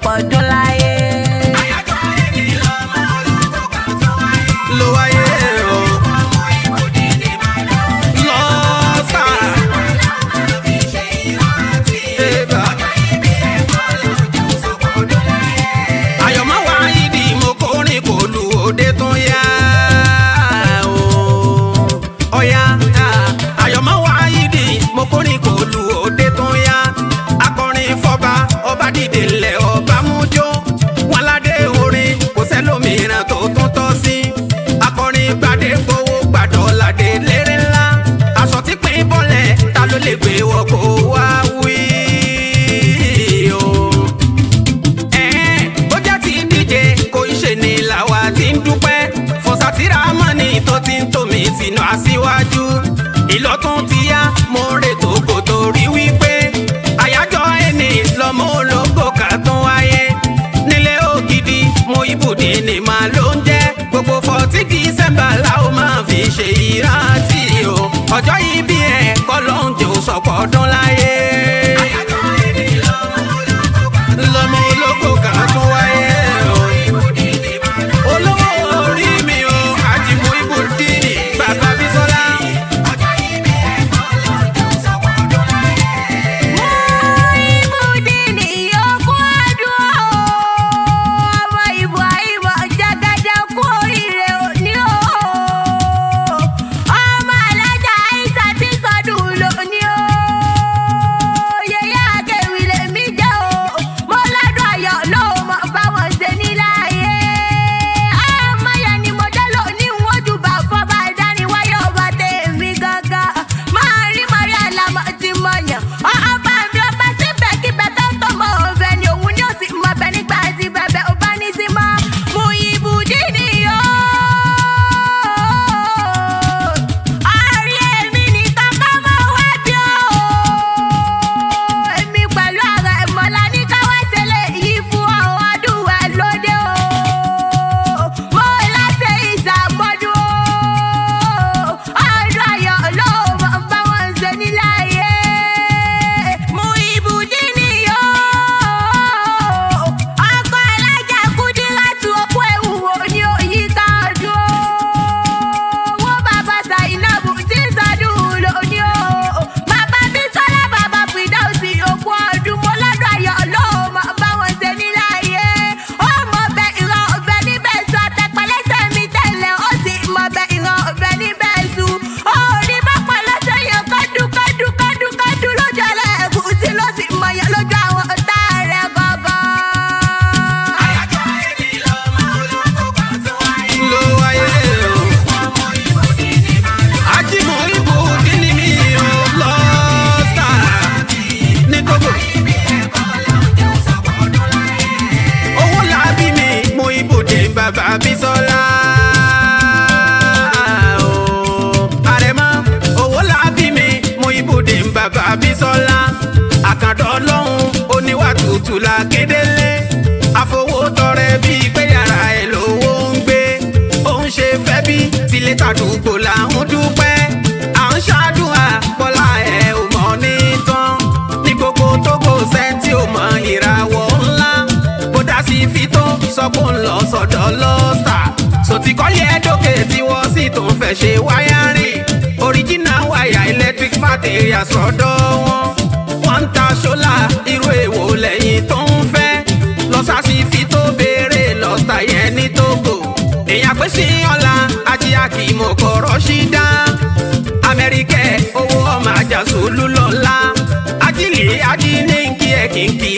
sọ̀pọ̀ ọdún láyé. Àyájọ́ ẹni lọ́mọ ológo kan tó wáyé. Ló wáyé o. Ọmọ ìbòdì ní Ìbàdàn. Lọ́sà. Fi ṣe ìrántí. Ọjọ́ ìbí ẹ̀kọ́ lọ́jọ́ sọ̀pọ̀ ọdún láyé. Àyọ̀mọ́ Wáídì mo kórìn kò lu òde tó yá o. Ọ̀yá Àyọ̀mọ́ Wáídì mo kórìn kò lu òde tó yá. Akọrin fọba ọba dìde ńlẹ̀ ọba mújó. Wọn ládé orin kò sẹ́lòmíràn tó tún tọ́ sí. Akọrin gbadé gbowó gbàdọ̀ ládé lérè ńlá. Aṣọ tí pín bọ́lẹ̀ ta ló lè gbé wọ kó wá wí o. Ó jẹ́ ti díje kò ń ṣe ni làwa ti ń dúpẹ́. Fọ̀sátìrà mọ́ni tó ti ń tòmí sínú aṣíwájú. Ìlọ́tún ti yá mo ń retò kò torí wípé àyájọ́ ẹni lọ́mọ ológo kan tún wáyé. Nílé Ògidì mo ibùdí ni màá ló ń jẹ́. Gbogbo 14 December la ó máa fi ṣe ìrántí o. Ọjọ́ ìbí ẹ̀ kọ́ ló ń jẹ́ òṣọ̀pọ̀ ọdún láyé. Àyájọ́ ẹni lọ́mọ ológo kan tún wáyé o. Olówó orí mi o, Haji Muhibudeen Bàbá Bísọ́lá. Ọjọ́ ìbí ẹ̀ kọ́ ló ń jẹ́ òṣọ̀pọ̀ ọdún láyé. Muhibudeen yóò kú ọdún o. Ọmọ Ibrahim Jagaja kú oríire òní o. Ọmọ alájà Aisha ti sọdún lónìí o. Yèyé Akéwì lèmi jẹ́ o. Mo lọ́dún ayọ̀ ló mọ̀ báwọn ṣe níláyé. Ọmọ yẹn ni mo jẹ́ lónìí wọ́n jù bá fọ́ba ìdániwáyé ọba tèmi gangan. Máa rí mọ̀rí àlámọ̀ tí mo yàn. Ọba mi ọba síbẹ̀ kí bẹ́tẹ̀ tó mọ ọbẹ̀ ni òun ni ó sì mọ ọbẹ̀ nígbà tí bẹ̀bẹ̀ ọba ní sí mọ́. Muhibudeen o. Àrí èmi nìkan kọ́ mọ́ wá bí o. Èmi pẹ̀lú ara ìmọ̀lá ní káwá ṣẹlẹ̀ yìí fún ọdún ẹ̀ lóde o. Mo láṣẹ ìṣàmọ́dún o. Ọdún ayọ̀ ló mọ̀ bá wọn ṣe níláyé. Muhibudeen o. Ọkọ alájà Kúdírátù òkú ewu wo ni òyìnká ọdún o. Wọ́n bàbá Zainabu tí sọdún lónìí o. Bàbá Bísọ́lá bàbá Fìdáùsì òkú ọdún mo lọ́dún ayọ̀ ló mọ̀ bá wọn ṣe níláyé. Ó mọ bẹ ìran ọ̀bẹ níbẹ̀ sọ tẹpẹlẹsẹ̀ mi tẹ̀lé ó sì mọ bẹ ìran ọ̀bẹ níbẹ̀ sùn. Orí bọ́pọ̀ lọ́sẹ̀ yẹn kọ́dún lójú ẹlẹ́gùn tí ló sì mọ yẹn lójú àwọn ọ̀tá rẹ̀ gọ́gọ́. Àyájọ́ ẹni lọ́mọ ológo kan tún wáyé. Ló wáyé o. Ọmọ ìbòdì ní Ìbàdàn. Haji Muhibudeen mi o. Lọ́sà ní Tógò. Owó làbí mi Muhibudeen Bàbá Bísọ́lá o. Àrẹ̀mọ owó làbí mi Muhibudeen Bàbá Bísọ́lá. Àkàndọ̀ Ọlọ́run oníwà tútù la kédélé. Àfowótọrẹ bíi pé yàrá ẹ̀ lówó ń gbé. Ó ń ṣe fẹ́ bí tilé tàdúgbò là ń dúpẹ́. À ń ṣàdúrà bọ́lá ẹ̀ ò mọ̀ ní tán. Ní gbogbo Tógò sẹ́ńtì ò mọ ìràwọ̀ ńlá. Bó dá sí fi tó sọ pé ń lọ sọ̀dọ̀ lọ́sà. Sòtìkọ́lé ẹ̀dókè tí wọ́n sì tó ń fẹ́ ṣe wáyárìn. Original wire electric materials sọ̀dọ̀ wọn. Wọ́n ń ta ṣọ́là irú èwo lẹ́yìn tó ń fẹ́. Lọ́sàsì fi tó béèrè lọ́sà yẹn ní Tógò. Èèyàn pé sí ọ̀la ajíyá kì í mọ̀ kọ̀rọ̀ sí dá. Amẹ́ríkẹ́ owó ọmọ àjàsólú lọ́la. Ajílì ají ní kí ẹ̀ kí n kí